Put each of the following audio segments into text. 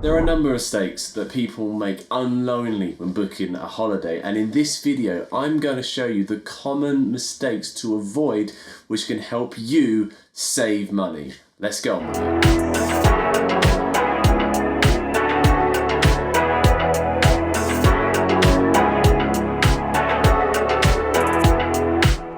There are a number of mistakes that people make unknowingly when booking a holiday, and in this video I'm going to show you the common mistakes to avoid which can help you save money. Let's go on with it.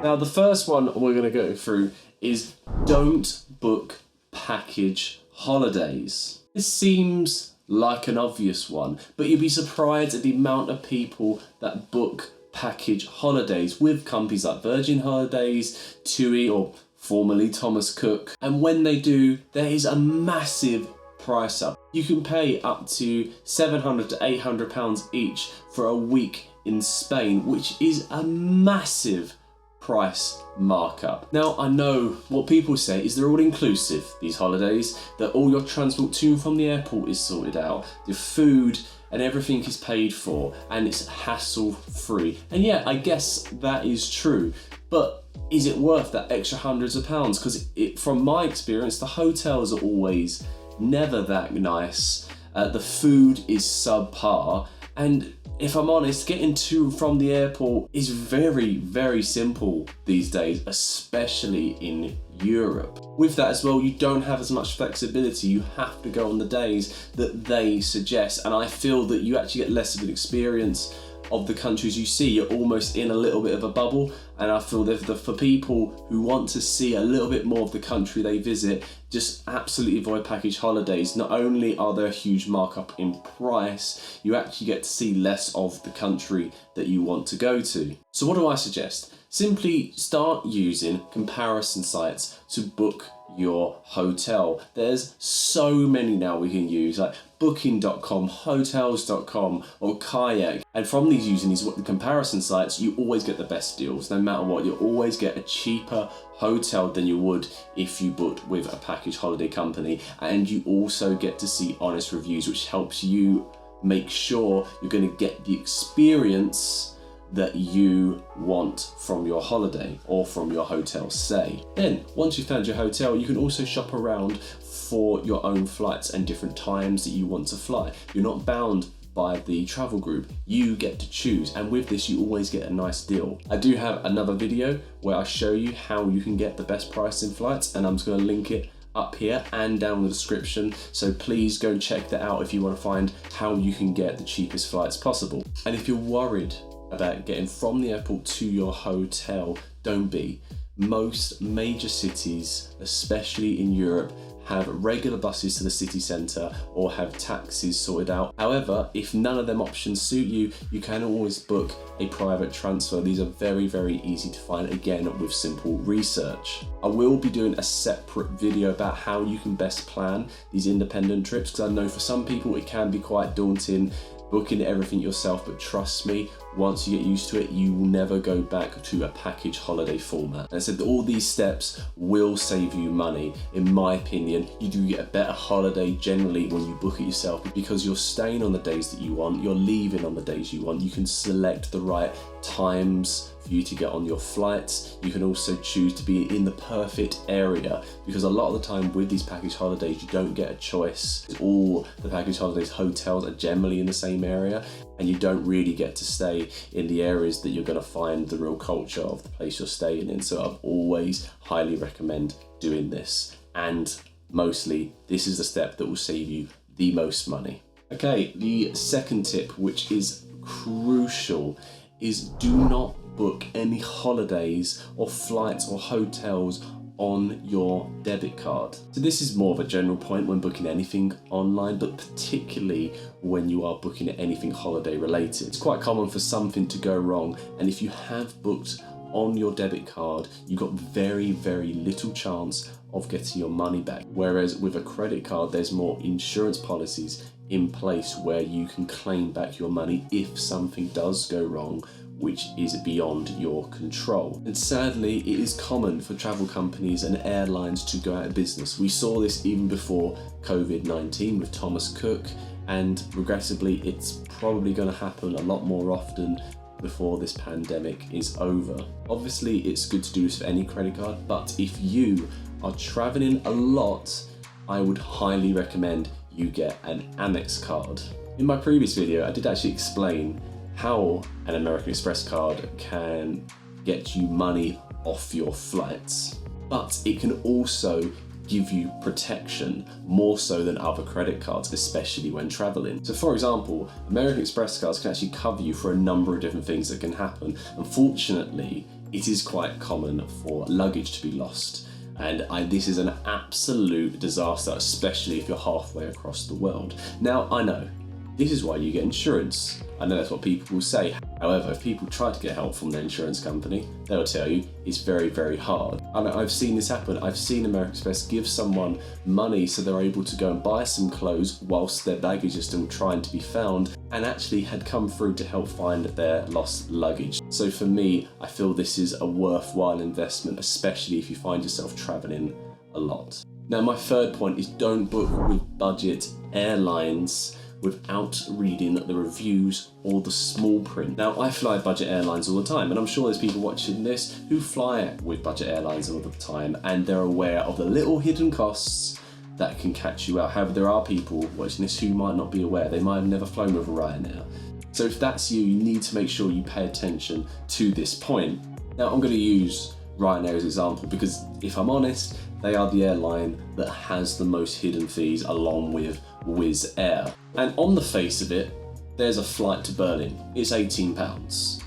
Now the first one we're going to go through is don't book package holidays. This seems like an obvious one, but you'd be surprised at the amount of people that book package holidays with companies like Virgin Holidays, TUI, or formerly Thomas Cook. And when they do, there is a massive price up. You can pay up to £700 to £800 each for a week in Spain, which is a massive price markup. Now I know what people say is they're all inclusive, these holidays, that all your transport to and from the airport is sorted out, the food and everything is paid for, and it's hassle free. And yeah, I guess that is true, but is it worth that extra hundreds of pounds? Because from my experience, the hotels are always never that nice, the food is subpar, and if I'm honest, getting to and from the airport is very, very simple these days, especially in Europe. With that as well, you don't have as much flexibility. You have to go on the days that they suggest, and I feel that you actually get less of an experience of the countries you see. You're almost in a little bit of a bubble, and I feel that for people who want to see a little bit more of the country they visit, just absolutely avoid package holidays. Not only are there a huge markup in price, you actually get to see less of the country that you want to go to. So what do I suggest? Simply start using comparison sites to book your hotel. There's so many now we can use, like booking.com, hotels.com, or Kayak. And from using these comparison sites, you always get the best deals. No matter what, you'll always get a cheaper hotel than you would if you booked with a package holiday company. And you also get to see honest reviews, which helps you make sure you're going to get the experience that you want from your holiday or from your hotel stay. Then, once you've found your hotel, you can also shop around for your own flights and different times that you want to fly. You're not bound by the travel group, you get to choose, and with this you always get a nice deal. I do have another video where I show you how you can get the best price in flights, and I'm just going to link it up here and down in the description, so please go and check that out if you want to find how you can get the cheapest flights possible. And if you're worried about getting from the airport to your hotel, don't be. Most major cities, especially in Europe, have regular buses to the city centre or have taxis sorted out. However, if none of them options suit you, you can always book a private transfer. These are very, very easy to find, again, with simple research. I will be doing a separate video about how you can best plan these independent trips, because I know for some people it can be quite daunting booking everything yourself, but trust me, once you get used to it, you will never go back to a package holiday format. And I said that all these steps will save you money. In my opinion, you do get a better holiday generally when you book it yourself, because you're staying on the days that you want, you're leaving on the days you want, you can select the right times for you to get on your flights. You can also choose to be in the perfect area, because a lot of the time with these package holidays, you don't get a choice. All the package holidays hotels are generally in the same area, and you don't really get to stay in the areas that you're going to find the real culture of the place you're staying in. So I've always highly recommend doing this, and mostly this is the step that will save you the most money. Okay, the second tip, which is crucial, is do not book any holidays or flights or hotels on your debit card. So this is more of a general point when booking anything online, but particularly when you are booking anything holiday related. It's quite common for something to go wrong, and if you have booked on your debit card, you've got very, very little chance of getting your money back. Whereas with a credit card, there's more insurance policies in place where you can claim back your money if something does go wrong, which is beyond your control. And sadly, it is common for travel companies and airlines to go out of business. We saw this even before COVID-19 with Thomas Cook, and regrettably, it's probably going to happen a lot more often before this pandemic is over. Obviously, it's good to do this for any credit card, but if you are traveling a lot, I would highly recommend you get an Amex card. In my previous video, I did actually explain how an American Express card can get you money off your flights, but it can also give you protection more so than other credit cards, especially when traveling. So for example, American Express cards can actually cover you for a number of different things that can happen. Unfortunately, it is quite common for luggage to be lost. And this is an absolute disaster, especially if you're halfway across the world. Now, I know, this is why you get insurance. I know that's what people will say. However, if people try to get help from their insurance company, they'll tell you it's very, very hard. And I've seen this happen. I've seen American Express give someone money so they're able to go and buy some clothes whilst their baggage is still trying to be found, and actually had come through to help find their lost luggage. So for me, I feel this is a worthwhile investment, especially if you find yourself traveling a lot. Now, my third point is don't book with budget airlines without reading the reviews or the small print. Now, I fly budget airlines all the time, and I'm sure there's people watching this who fly with budget airlines all the time, and they're aware of the little hidden costs that can catch you out. However, there are people watching this who might not be aware. They might have never flown with a Ryanair. So if that's you, you need to make sure you pay attention to this point. Now, I'm going to use Ryanair as an example because, if I'm honest, they are the airline that has the most hidden fees along with Wizz Air. And on the face of it, there's a flight to Berlin. It's £18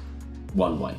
one way.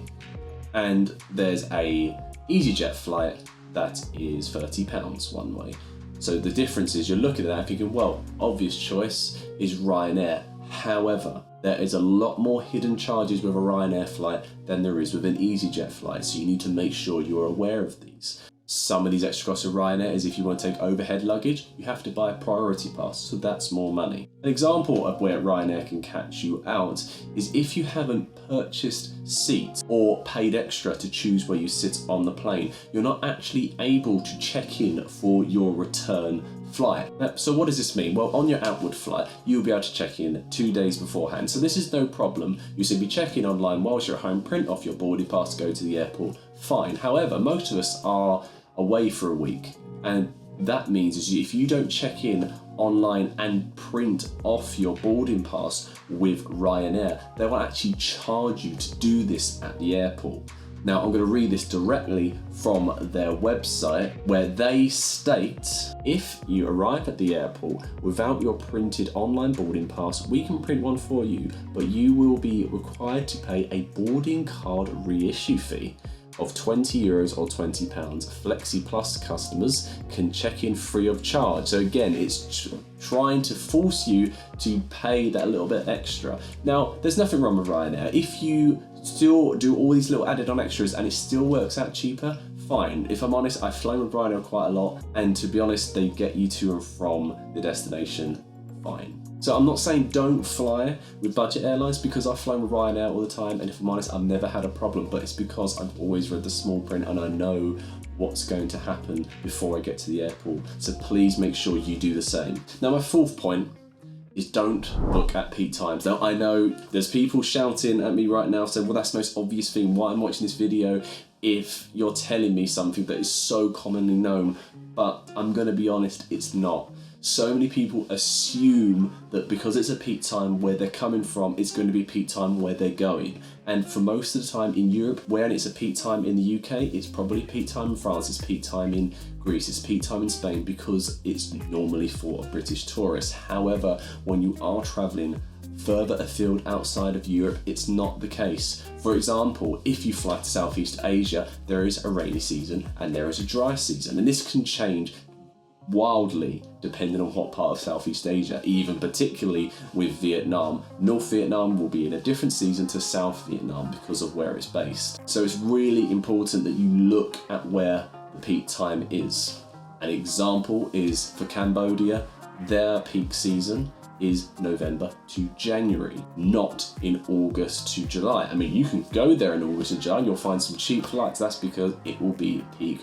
And there's a EasyJet flight that is £30 one way. So the difference is you're looking at that thinking, well, obvious choice is Ryanair. However, there is a lot more hidden charges with a Ryanair flight than there is with an EasyJet flight. So you need to make sure you're aware of these. Some of these extra costs of Ryanair is if you want to take overhead luggage, you have to buy a priority pass, so that's more money. An example of where Ryanair can catch you out is if you haven't purchased seats or paid extra to choose where you sit on the plane, you're not actually able to check in for your return flight. So what does this mean? Well, on your outward flight, you'll be able to check in 2 days beforehand. So this is no problem. You simply check in online whilst you're at home, print off your boarding pass, go to the airport, fine. However, most of us are away for a week, and that means is if you don't check in online and print off your boarding pass with Ryanair, they will actually charge you to do this at the airport. Now, I'm going to read this directly from their website, where they state, if you arrive at the airport without your printed online boarding pass, we can print one for you, but you will be required to pay a boarding card reissue fee of €20 or £20. Flexi Plus customers can check in free of charge. So again, it's trying to force you to pay that little bit extra. Now, there's nothing wrong with Ryanair. If you still do all these little added on extras and it still works out cheaper, fine. If I'm honest, I've flown with Ryanair quite a lot, and to be honest, they get you to and from the destination fine. So I'm not saying don't fly with budget airlines, because I've flown with Ryanair all the time, and if I'm honest, I've never had a problem, but it's because I've always read the small print and I know what's going to happen before I get to the airport. So please make sure you do the same. Now, my fourth point is don't book at peak times. Now, I know there's people shouting at me right now saying, well, that's the most obvious thing. Why I'm watching this video if you're telling me something that is so commonly known? But I'm gonna be honest, it's not. So many people assume that because it's a peak time where they're coming from, it's going to be peak time where they're going. And for most of the time in Europe, when it's a peak time in the UK, it's probably peak time in France, it's peak time in Greece, it's peak time in Spain, because it's normally for a British tourist. However, when you are traveling further afield outside of Europe, it's not the case. For example, if you fly to Southeast Asia, there is a rainy season and there is a dry season, and this can change wildly depending on what part of Southeast Asia, even particularly with Vietnam. North Vietnam will be in a different season to South Vietnam because of where it's based. So it's really important that you look at where the peak time is. An example is for Cambodia, their peak season is November to January, not in August to July. I mean, you can go there in August and July and you'll find some cheap flights. That's because it will be peak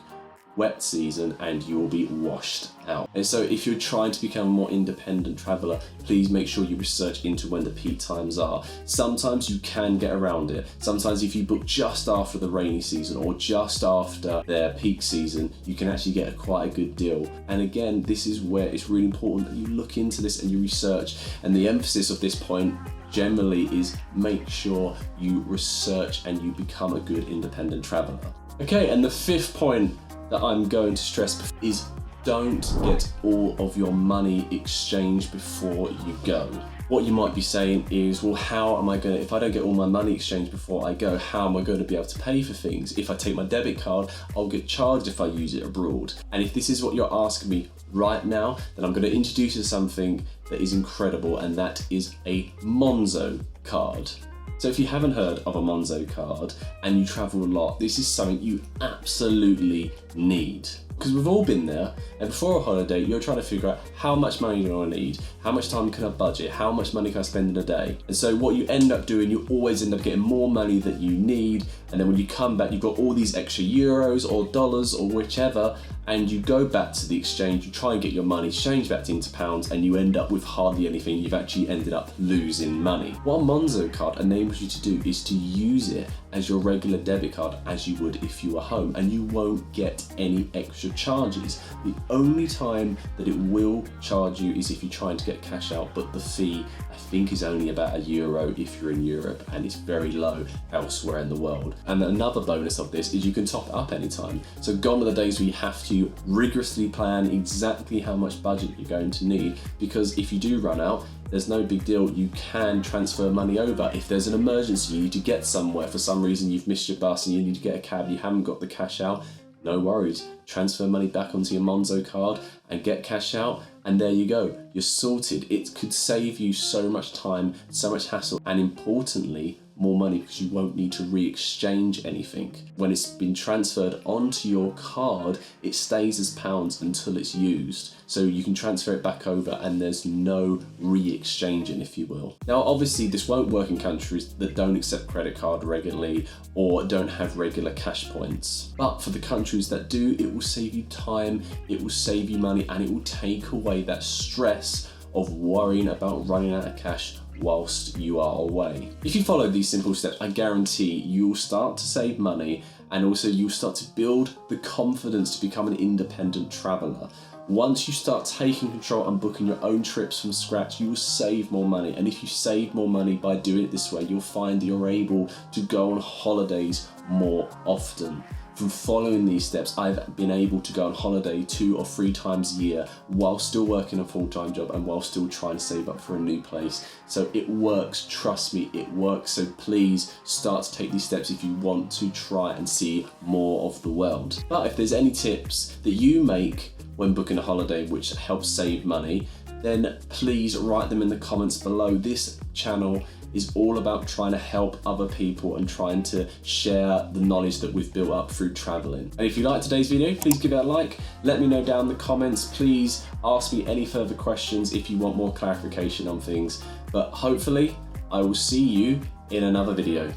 wet season and you will be washed out. And so if you're trying to become a more independent traveller, please make sure you research into when the peak times are. Sometimes you can get around it. Sometimes if you book just after the rainy season or just after their peak season, you can actually get quite a good deal. And again, this is where it's really important that you look into this and you research. And the emphasis of this point generally is make sure you research and you become a good independent traveller. Okay, and the fifth point that I'm going to stress is don't get all of your money exchanged before you go. What you might be saying is, well, how am I going to, if I don't get all my money exchanged before I go, how am I going to be able to pay for things? If I take my debit card, I'll get charged if I use it abroad. And if this is what you're asking me right now, then I'm going to introduce you to something that is incredible, and that is a MONZO card. So if you haven't heard of a MONZO card and you travel a lot, this is something you absolutely need. Because we've all been there, and before a holiday, you're trying to figure out how much money do I need, how much time can I budget, how much money can I spend in a day. And so what you end up doing, you always end up getting more money than you need, and then when you come back, you've got all these extra euros or dollars or whichever, and you go back to the exchange, you try and get your money changed back into pounds, and you end up with hardly anything. You've actually ended up losing money. What a MONZO card enables you to do is to use it as your regular debit card as you would if you were home, and you won't get any extra charges. The only time that it will charge you is if you're trying to get cash out, but the fee I think is only about €1 if you're in Europe, and it's very low elsewhere in the world. And another bonus of this is you can top it up anytime. So gone are the days where you have to rigorously plan exactly how much budget you're going to need, because if you do run out, there's no big deal. You can transfer money over. If there's an emergency, you need to get somewhere, for some reason you've missed your bus and you need to get a cab, you haven't got the cash out, no worries. Transfer money back onto your MONZO card and get cash out, and there you go. You're sorted. It could save you so much time, so much hassle, and importantly, more money, because you won't need to re-exchange anything. When it's been transferred onto your card, it stays as pounds until it's used. So you can transfer it back over and there's no re-exchanging, if you will. Now, obviously this won't work in countries that don't accept credit card regularly or don't have regular cash points. But for the countries that do, it will save you time, it will save you money, and it will take away that stress of worrying about running out of cash whilst you are away. If you follow these simple steps, I guarantee you'll start to save money, and also you'll start to build the confidence to become an independent traveller. Once you start taking control and booking your own trips from scratch, you will save more money. And if you save more money by doing it this way, you'll find that you're able to go on holidays more often. From following these steps, I've been able to go on holiday 2 or 3 times a year while still working a full-time job and while still trying to save up for a new place. So it works, trust me, it works. So please start to take these steps if you want to try and see more of the world. But if there's any tips that you make when booking a holiday which helps save money, then please write them in the comments below. This channel is all about trying to help other people and trying to share the knowledge that we've built up through traveling. And if you liked today's video, please give it a like. Let me know down in the comments. Please ask me any further questions if you want more clarification on things. But hopefully I will see you in another video.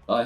Bye.